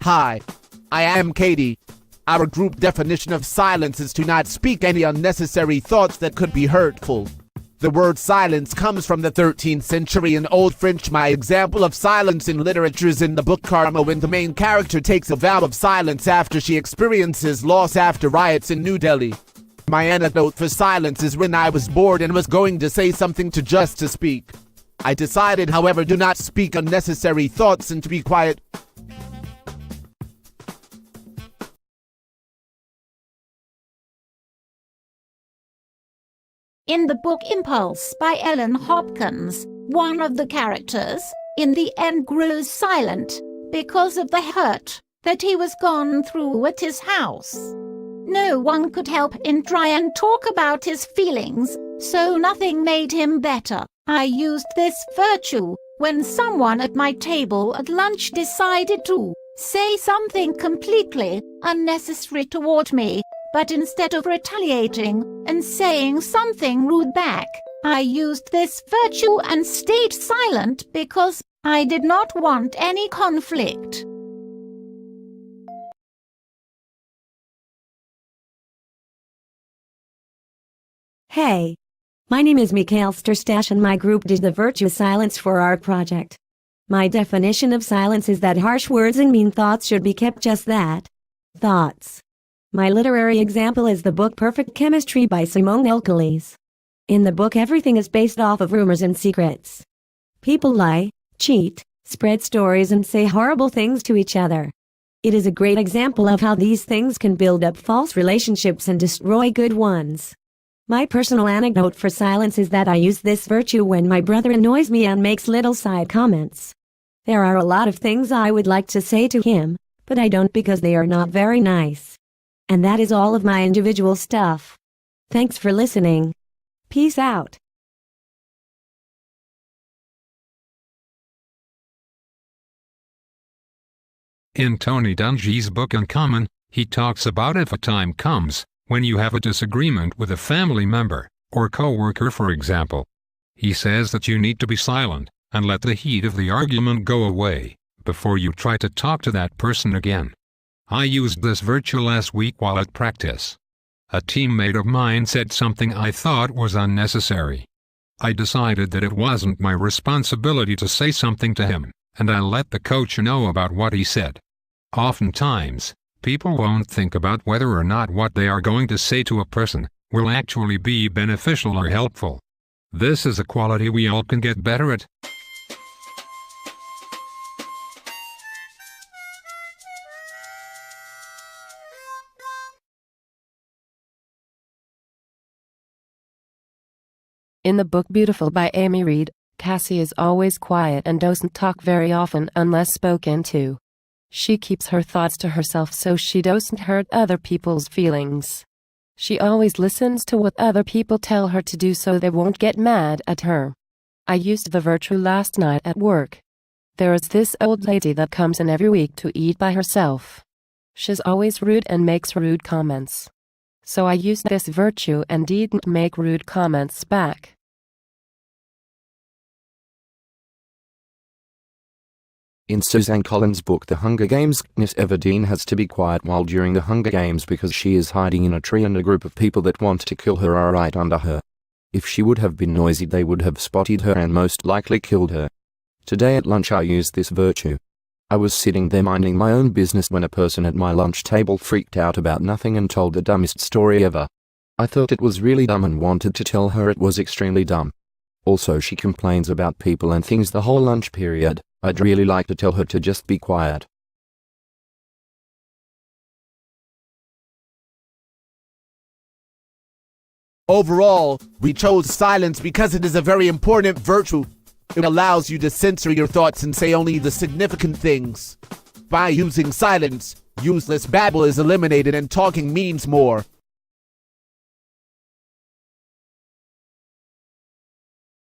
Hi, I am Katie. Our group definition of silence is to not speak any unnecessary thoughts that could be hurtful. The word silence comes from the 13th century in Old French. My example of silence in literature is in the book Karma, when the main character takes a vow of silence after she experiences loss after riots in New Delhi. My anecdote for silence is when I was bored and was going to say something just to speak. I decided, however, do not speak unnecessary thoughts and to be quiet. In the book Impulse by Ellen Hopkins, one of the characters, in the end, grew silent because of the hurt that he was gone through at his house. No one could help in try and talk about his feelings, so nothing made him better. I used this virtue when someone at my table at lunch decided to say something completely unnecessary toward me, but instead of retaliating and saying something rude back, I used this virtue and stayed silent because I did not want any conflict. Hey, my name is Mikhail Sterstash and my group did the virtue silence for our project. My definition of silence is that harsh words and mean thoughts should be kept just that, thoughts. My literary example is the book Perfect Chemistry by Simone Elkeles. In the book, everything is based off of rumors and secrets. People lie, cheat, spread stories and say horrible things to each other. It is a great example of how these things can build up false relationships and destroy good ones. My personal anecdote for silence is that I use this virtue when my brother annoys me and makes little side comments. There are a lot of things I would like to say to him, but I don't because they are not very nice. And that is all of my individual stuff. Thanks for listening. Peace out. In Tony Dungy's book Uncommon, he talks about if a time comes when you have a disagreement with a family member or coworker, for example. He says that you need to be silent and let the heat of the argument go away before you try to talk to that person again. I used this virtue last week while at practice. A teammate of mine said something I thought was unnecessary. I decided that it wasn't my responsibility to say something to him, and I let the coach know about what he said. Oftentimes, people won't think about whether or not what they are going to say to a person will actually be beneficial or helpful. This is a quality we all can get better at. In the book Beautiful by Amy Reed, Cassie is always quiet and doesn't talk very often unless spoken to. She keeps her thoughts to herself so she doesn't hurt other people's feelings. She always listens to what other people tell her to do so they won't get mad at her. I used the virtue last night at work. There is this old lady that comes in every week to eat by herself. She's always rude and makes rude comments. So I used this virtue and didn't make rude comments back. In Suzanne Collins' book The Hunger Games, Katniss Everdeen has to be quiet while during the Hunger Games because she is hiding in a tree and a group of people that want to kill her are right under her. If she would have been noisy, they would have spotted her and most likely killed her. Today at lunch I used this virtue. I was sitting there minding my own business when a person at my lunch table freaked out about nothing and told the dumbest story ever. I thought it was really dumb and wanted to tell her it was extremely dumb. Also, she complains about people and things the whole lunch period. I'd really like to tell her to just be quiet. Overall, we chose silence because it is a very important virtue. It allows you to censor your thoughts and say only the significant things. By using silence, useless babble is eliminated and talking means more.